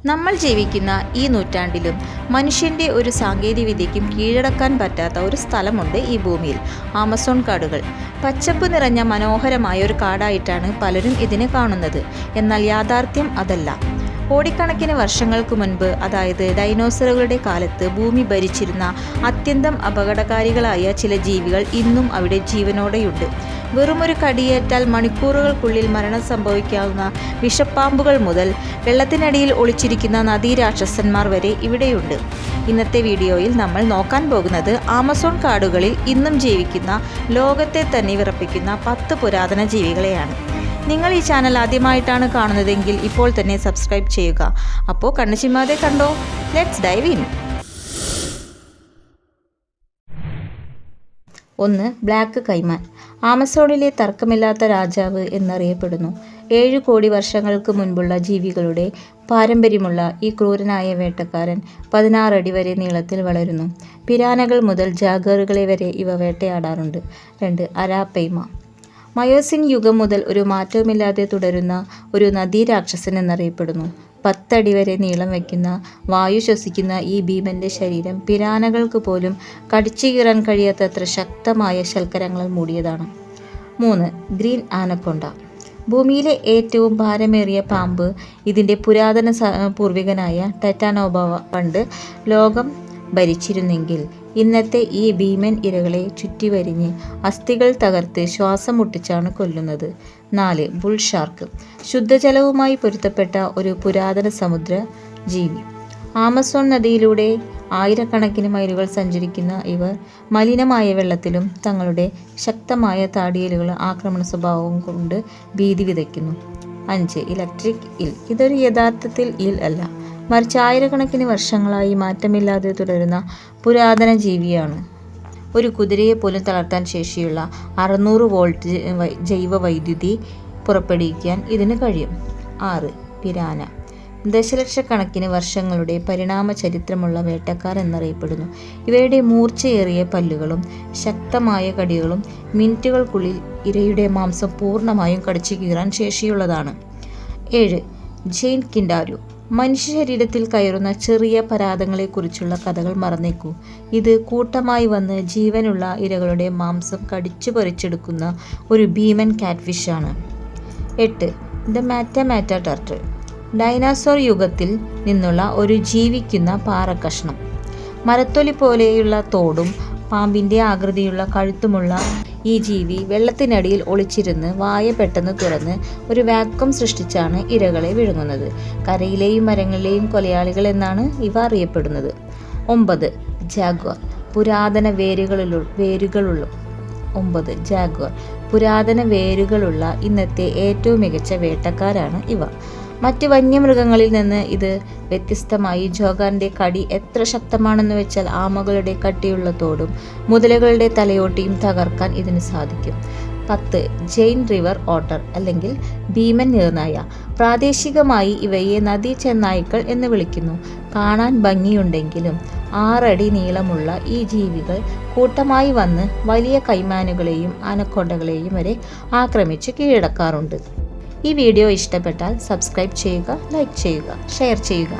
നമ്മൾ ജീവിക്കുന്ന ഈ നൂറ്റാണ്ടിലും മനുഷ്യൻ്റെ ഒരു സാങ്കേതികവിദ്യയ്ക്കും കീഴടക്കാൻ പറ്റാത്ത ഒരു സ്ഥലമുണ്ട് ഈ ഭൂമിയിൽ. ആമസോൺ കാടുകൾ. പച്ചപ്പ് നിറഞ്ഞ മനോഹരമായ ഒരു കാടായിട്ടാണ് പലരും ഇതിനെ കാണുന്നത്. എന്നാൽ യാഥാർത്ഥ്യം അതല്ല. കോടിക്കണക്കിന് വർഷങ്ങൾക്ക് മുൻപ്, അതായത് ഡൈനോസറുകളുടെ കാലത്ത് ഭൂമി ഭരിച്ചിരുന്ന അത്യന്തം അപകടകാരികളായ ചില ജീവികൾ ഇന്നും അവിടെ ജീവനോടെയുണ്ട്. വെറുമൊരു കടിയേറ്റാൽ മണിക്കൂറുകൾക്കുള്ളിൽ മരണം സംഭവിക്കാവുന്ന വിഷപ്പാമ്പുകൾ മുതൽ വെള്ളത്തിനടിയിൽ ഒളിച്ചിരിക്കുന്ന നദീരാക്ഷസന്മാർ വരെ ഇവിടെയുണ്ട്. ഇന്നത്തെ വീഡിയോയിൽ നമ്മൾ നോക്കാൻ പോകുന്നത് ആമസോൺ കാടുകളിൽ ഇന്നും ജീവിക്കുന്ന, ലോകത്തെ തന്നെ വിറപ്പിക്കുന്ന 10 പുരാതന ജീവികളെയാണ്. നിങ്ങൾ ഈ ചാനൽ ആദ്യമായിട്ടാണ് കാണുന്നതെങ്കിൽ ഇപ്പോൾ തന്നെ സബ്സ്ക്രൈബ് ചെയ്യുക. അപ്പോൾ കണ്ണു ചിമ്മാതെ കണ്ടോ. Let's dive in. 1. ബ്ലാക്ക് കൈമാൻ. ആമസോണിലെ തർക്കമില്ലാത്ത രാജാവ് എന്നറിയപ്പെടുന്നു. 7 കോടി വർഷങ്ങൾക്ക് മുൻപുള്ള ജീവികളുടെ പാരമ്പര്യമുള്ള ഈ ക്രൂരനായ വേട്ടക്കാരൻ 16 അടി വരെ നീളത്തിൽ വളരുന്നു. പിരാനകൾ മുതൽ ജാഗറുകളെ വരെ ഇവ വേട്ടയാടാറുണ്ട്. 2. അരാപ്പൈമ. മയോസിൻ യുഗം മുതൽ ഒരു മാറ്റവുമില്ലാതെ തുടരുന്ന ഒരു നദീരാക്ഷസൻ എന്നറിയപ്പെടുന്നു. 10 അടി വരെ നീളം വയ്ക്കുന്ന, വായു ശ്വസിക്കുന്ന ഈ ഭീമന്റെ ശരീരം പിരാനകൾക്ക് പോലും കടിച്ചു കീറാൻ കഴിയാത്തത്ര ശക്തമായ ശൽക്കരങ്ങൾ മൂടിയതാണ്. 3. ഗ്രീൻ ആനക്കൊണ്ട. ഭൂമിയിലെ ഏറ്റവും ഭാരമേറിയ പാമ്പ്. ഇതിൻ്റെ പുരാതന പൂർവികനായ ടൈറ്റാനോബ പണ്ട് ലോകം ഭരിച്ചിരുന്നെങ്കിൽ ഇന്നത്തെ ഈ ഭീമൻ ഇരകളെ ചുറ്റിവരിഞ്ഞ് അസ്ഥികൾ തകർത്ത് ശ്വാസം മുട്ടിച്ചാണ് കൊല്ലുന്നത്. 4. Bull shark. ശുദ്ധജലവുമായി പൊരുത്തപ്പെട്ട ഒരു പുരാതന സമുദ്ര ജീവി. ആമസോൺ നദിയിലൂടെ ആയിരക്കണക്കിന് മൈലുകൾ സഞ്ചരിക്കുന്ന ഇവർ മലിനമായ വെള്ളത്തിലും തങ്ങളുടെ ശക്തമായ താടിയലുകൾ ആക്രമണ സ്വഭാവവും കൊണ്ട് ഭീതി വിതയ്ക്കുന്നു. 5. ഇലക്ട്രിക് ഇൽ. ഇതൊരു യഥാർത്ഥത്തിൽ ഇൽ അല്ല, മറിച്ച് ആയിരക്കണക്കിന് വർഷങ്ങളായി മാറ്റമില്ലാതെ തുടരുന്ന പുരാതന ജീവിയാണ്. ഒരു കുതിരയെ പോലും തളർത്താൻ ശേഷിയുള്ള 600 വോൾട്ട് ജൈവ വൈദ്യുതി പുറപ്പെടുവിക്കാൻ ഇതിന് കഴിയും. 6. പിരാന. ദശലക്ഷക്കണക്കിന് വർഷങ്ങളുടെ പരിണാമ ചരിത്രമുള്ള വേട്ടക്കാർ എന്നറിയപ്പെടുന്നു. ഇവയുടെ മൂർച്ചയേറിയ പല്ലുകളും ശക്തമായ കടികളും മിനിറ്റുകൾക്കുള്ളിൽ ഇരയുടെ മാംസം പൂർണ്ണമായും കടിച്ചു കീറാൻ ശേഷിയുള്ളതാണ്. 7. ജെയിൻ കിൻഡാരു. മനുഷ്യ ശരീരത്തിൽ കയറുന്ന ചെറിയ പരാതങ്ങളെക്കുറിച്ചുള്ള കഥകൾ മറന്നേക്കൂ. ഇത് കൂട്ടമായി വന്ന് ജീവനുള്ള ഇരകളുടെ മാംസം കടിച്ചു പറിച്ചെടുക്കുന്ന ഒരു ഭീമൻ കാറ്റ്ഫിഷാണ്. 8. ദ മാറ്റ ടർട്ടിൽ. ഡൈനാസോർ യുഗത്തിൽ നിന്നുള്ള ഒരു ജീവിക്കുന്ന പാറക്കഷ്ണം. മരത്തൊലി പോലെയുള്ള തോടും പാമ്പിൻ്റെ ആകൃതിയുള്ള കഴുത്തുമുള്ള ഈ ജീവി വെള്ളത്തിനടിയിൽ ഒളിച്ചിരുന്ന് വായ പെട്ടെന്ന് തുറന്ന് ഒരു വാക്വം സൃഷ്ടിച്ചാണ് ഇരകളെ വിഴുങ്ങുന്നത്. കരയിലെയും മരങ്ങളിലെയും കൊലയാളികൾ എന്നാണ് ഇവ അറിയപ്പെടുന്നത്. 9. ജാഗ്വർ. പുരാതന വേരുകളുള്ള ഇന്നത്തെ ഏറ്റവും മികച്ച വേട്ടക്കാരാണ് ഇവ. മറ്റ് വന്യമൃഗങ്ങളിൽ നിന്ന് ഇത് വ്യത്യസ്തമായി ജോഗാറിൻ്റെ കടി എത്ര ശക്തമാണെന്ന് വെച്ചാൽ ആമകളുടെ കട്ടിയുള്ള തോടും മുതലകളുടെ തലയോട്ടിയും തകർക്കാൻ ഇതിന് സാധിക്കും. 10. ജെയിൻ റിവർ ഓട്ടർ അല്ലെങ്കിൽ ഭീമൻ നീർനായ. പ്രാദേശികമായി ഇവയെ നദീ ചെന്നായ്ക്കൾ എന്ന് വിളിക്കുന്നു. കാണാൻ ഭംഗിയുണ്ടെങ്കിലും 6 അടി നീളമുള്ള ഈ ജീവികൾ കൂട്ടമായി വന്ന് വലിയ കൈമാനുകളെയും ആനക്കൊണ്ടകളെയും വരെ ആക്രമിച്ച് കീഴടക്കാറുണ്ട്. ഈ വീഡിയോ ഇഷ്ടപ്പെട്ടാൽ സബ്സ്ക്രൈബ് ചെയ്യുക, ലൈക്ക് ചെയ്യുക, ഷെയർ ചെയ്യുക.